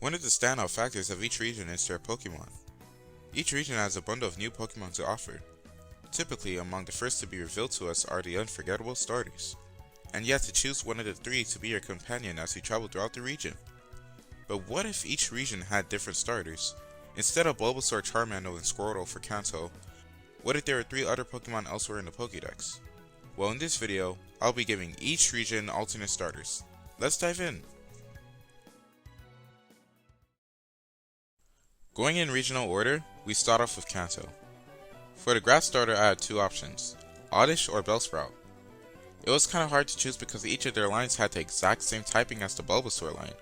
One of the standout factors of each region is their Pokémon. Each region has a bundle of new Pokémon to offer. Typically, among the first to be revealed to us are the unforgettable starters, and you have to choose one of the three to be your companion as you travel throughout the region. But what if each region had different starters? Instead of Bulbasaur, Charmander, and Squirtle for Kanto, what if there were 3 other Pokemon elsewhere in the Pokédex? Well, in this video, I'll be giving each region alternate starters. Let's dive in! Going in regional order, we start off with Kanto. For the grass starter, I had 2 options, Oddish or Bellsprout. It was kinda hard to choose because each of their lines had the exact same typing as the Bulbasaur line.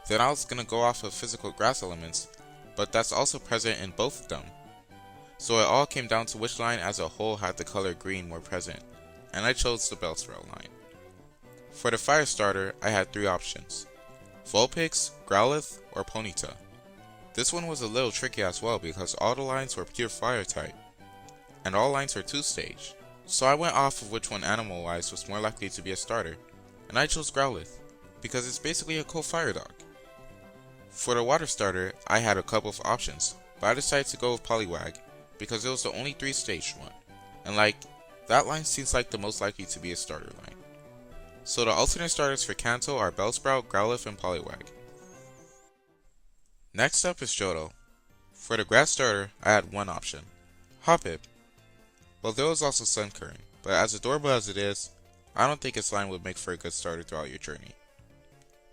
Then I was gonna go off of physical grass elements, but that's also present in both of them. So it all came down to which line as a whole had the color green more present, and I chose the Bellsprout line. For the fire starter, I had 3 options, Vulpix, Growlithe, or Ponyta. This one was a little tricky as well because all the lines were pure fire type, and all lines were 2-stage. So I went off of which one animal-wise was more likely to be a starter, and I chose Growlithe, because it's basically a cool fire dog. For the water starter, I had a couple of options, but I decided to go with Poliwag, because it was the only 3-stage one, and that line seems like the most likely to be a starter line. So the alternate starters for Kanto are Bellsprout, Growlithe, and Poliwag. Next up is Johto. For the grass starter, I had 1 option, Hoppip. Well, there was also Sunkern, but as adorable as it is, I don't think its line would make for a good starter throughout your journey.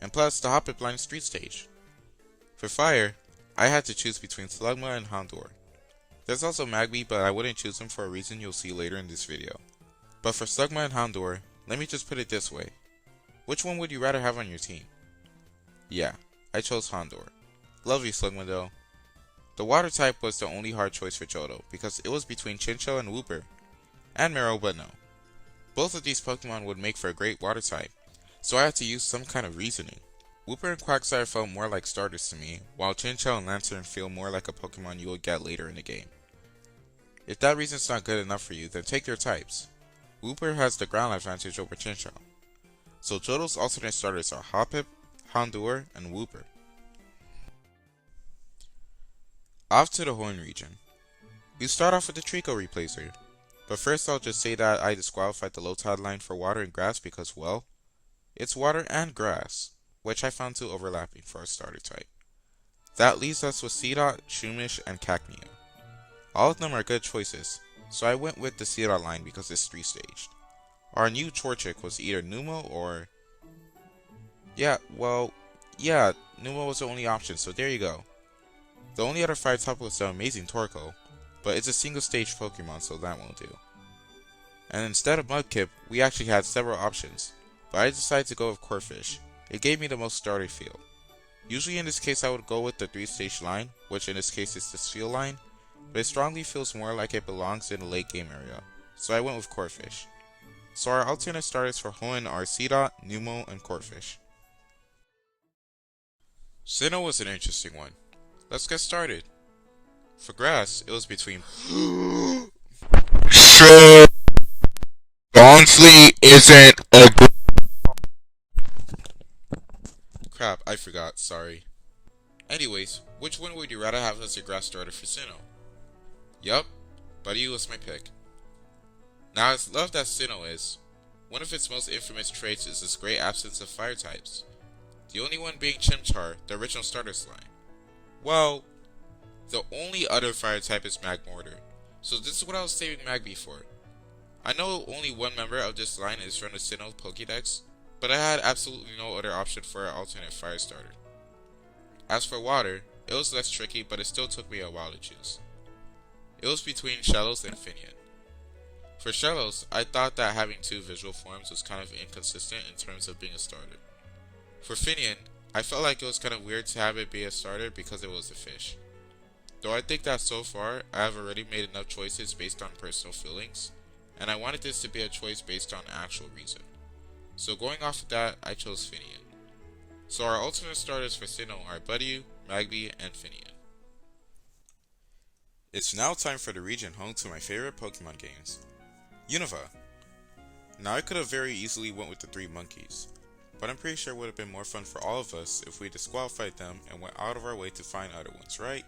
And plus, the Hoppip line is 3-stage. For fire, I had to choose between Slugma and Houndour. There's also Magby, but I wouldn't choose them for a reason you'll see later in this video. But for Slugma and Houndour, let me just put it this way. Which one would you rather have on your team? Yeah, I chose Houndour. Love you, Slugma though. The water type was the only hard choice for Johto, because it was between Chinchou and Wooper. And Meryl, but no. Both of these Pokemon would make for a great water type, so I had to use some kind of reasoning. Wooper and Quagsire felt more like starters to me, while Chinchou and Lantern feel more like a Pokemon you will get later in the game. If that reason's not good enough for you, then take their types. Wooper has the ground advantage over Chinchou. So Johto's alternate starters are Hoppip, Houndour, and Wooper. Off to the Hoenn region. We start off with the Trico Replacer, but first I'll just say that I disqualified the Lotad line for water and grass because, well, it's water and grass, which I found too overlapping for a starter type. That leaves us with Seedot, Shumish, and Cacnea. All of them are good choices, so I went with the Seedot line because it's 3-staged. Our new Torchic was either Numel or... Numel was the only option, so there you go. The only other fire type was the amazing Torkoal, but it's a single-stage Pokemon, so that won't do. And instead of Mudkip, we actually had several options, but I decided to go with Corphish. It gave me the most starter feel. Usually in this case I would go with the 3-stage line, which in this case is the Steel line, but it strongly feels more like it belongs in the late game area, so I went with Corphish. So our alternate starters for Hoenn are Seedot, Numel, and Corphish. Sinnoh was an interesting one. Let's get started. For grass, it was between So, Bonsly isn't a good... Crap, I forgot, sorry. Anyways, which one would you rather have as your grass starter for Sinnoh? Yup, Buddy was my pick. Now as loved as Sinnoh is, one of its most infamous traits is its great absence of fire types. The only one being Chimchar, the original starters line. Well, the only other fire type is Magmortar, so this is what I was saving Magby for. I know only one member of this line is from the Sinnoh Pokédex, but I had absolutely no other option for an alternate fire starter. As for water, it was less tricky, but it still took me a while to choose. It was between Shellos and Finneon. For Shellos, I thought that having 2 visual forms was kind of inconsistent in terms of being a starter. For Finneon, I felt like it was kind of weird to have it be a starter because it was a fish. Though I think that so far, I have already made enough choices based on personal feelings, and I wanted this to be a choice based on actual reason. So going off of that, I chose Finneon. So our alternate starters for Sinnoh are Buddy, Magby, and Finneon. It's now time for the region home to my favorite Pokemon games, Unova. Now I could have very easily went with the 3 monkeys, but I'm pretty sure it would have been more fun for all of us if we disqualified them and went out of our way to find other ones, right?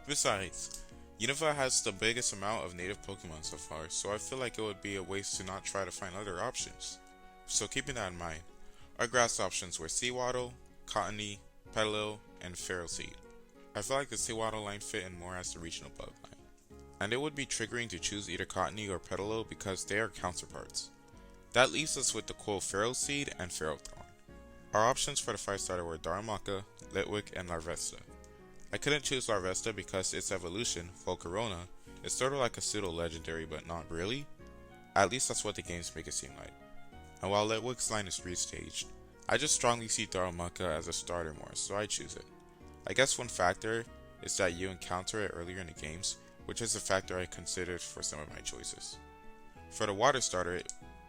Besides, Unova has the biggest amount of native Pokemon so far, so I feel like it would be a waste to not try to find other options. So keeping that in mind, our grass options were Seawaddle, Cottony, Petalil, and Ferroseed. I feel like the Seawaddle line fit in more as the regional bug line. And it would be triggering to choose either Cottony or Petalil because they are counterparts. That leaves us with the cool Ferroseed and Ferrothorn. Our options for the 5-starter were Darumaka, Litwick, and Larvesta. I couldn't choose Larvesta because its evolution, Volcarona, is sort of like a pseudo-legendary but not really. At least that's what the games make it seem like. And while Litwick's line is 3-staged, I just strongly see Darumaka as a starter more, so I choose it. I guess one factor is that you encounter it earlier in the games, which is a factor I considered for some of my choices. For the water starter,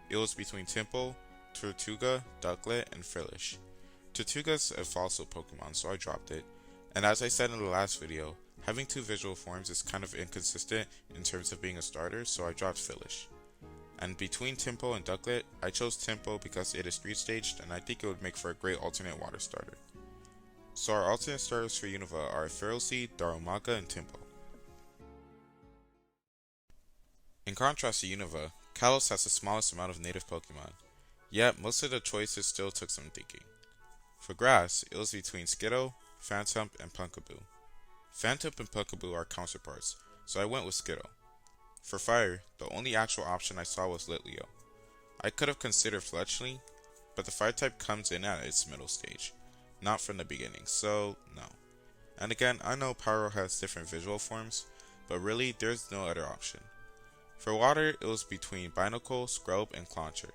it was between Tympole, Tortuga, Ducklet, and Frillish. Tortuga's a fossil Pokemon, so I dropped it, and as I said in the last video, having 2 visual forms is kind of inconsistent in terms of being a starter, so I dropped Frillish. And between Tympole and Ducklet, I chose Tympole because it is 3-staged and I think it would make for a great alternate water starter. So our alternate starters for Unova are Ferroseed, Darumaka, and Tympole. In contrast to Unova, Kalos has the smallest amount of native Pokemon, yet most of the choices still took some thinking. For grass, it was between Skiddo, Phantump, and Pumpkaboo. Phantump and Pumpkaboo are counterparts, so I went with Skiddo. For fire, the only actual option I saw was Litleo. I could have considered Fletchling, but the fire type comes in at its middle stage, not from the beginning, so no. And again, I know Pyro has different visual forms, but really there's no other option. For water, it was between Binacle, Scrub, and Clauncher.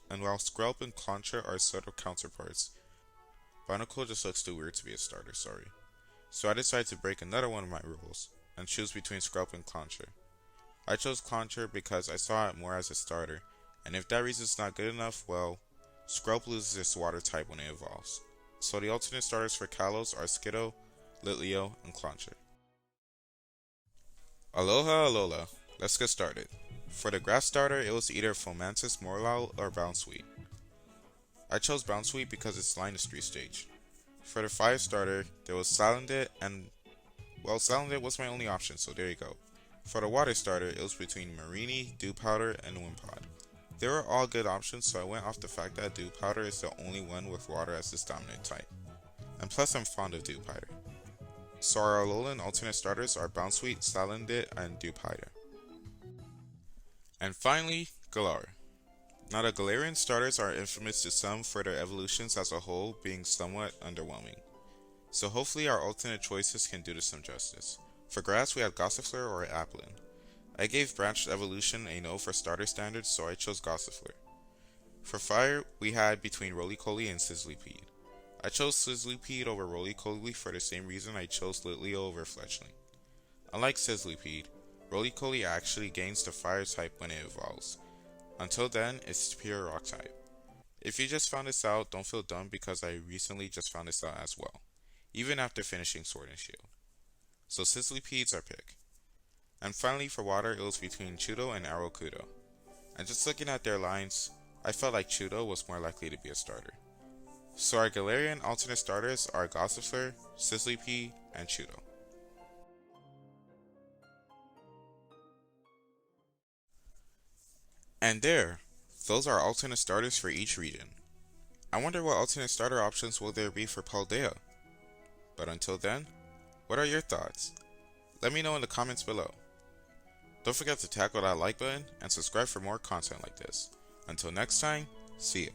And while Scrub and Clauncher are sort of counterparts, Binacle just looks too weird to be a starter, sorry. So I decided to break another one of my rules, and choose between Scrub and Clauncher. I chose Clauncher because I saw it more as a starter, and if that reason is not good enough, well, Scrub loses its water type when it evolves. So the alternate starters for Kalos are Skiddo, Litleo, and Clauncher. Aloha Alola, let's get started. For the grass starter, it was either Fomantis Morlul or Bounsweet. I chose Bounsweet because its line is 3-stage. For the fire starter, there was Salandit and, well, Salandit was my only option, so there you go. For the water starter, it was between Mareanie, Dew Powder, and Wimpod. They were all good options, so I went off the fact that Dew Powder is the only one with water as its dominant type. And plus I'm fond of Dew Powder. So our Alolan alternate starters are Bounsweet, Salandit, and Dew Powder. And finally, Galar. Now the Galarian starters are infamous to some for their evolutions as a whole being somewhat underwhelming. So hopefully our alternate choices can do this some justice. For grass, we had Gossifleur or Applin. I gave branched evolution a no for starter standards, so I chose Gossifleur. For fire, we had between Roly-Poly and Sizzlipede. I chose Sizzlipede over Roly-Poly for the same reason I chose Litleo over Fletchling. Unlike Sizzlipede, Roly-Poly actually gains the fire type when it evolves. Until then, it's pure rock type. If you just found this out, don't feel dumb because I recently just found this out as well, even after finishing Sword and Shield. So Sizzlipede's our pick. And finally for water, it was between Chudo and Arrokudo. And just looking at their lines, I felt like Chudo was more likely to be a starter. So our Galarian alternate starters are Gossifleur, Sizzlipede, and Chudo. And there, those are alternate starters for each region. I wonder what alternate starter options will there be for Paldea. But until then, what are your thoughts? Let me know in the comments below. Don't forget to tackle that like button and subscribe for more content like this. Until next time, see ya.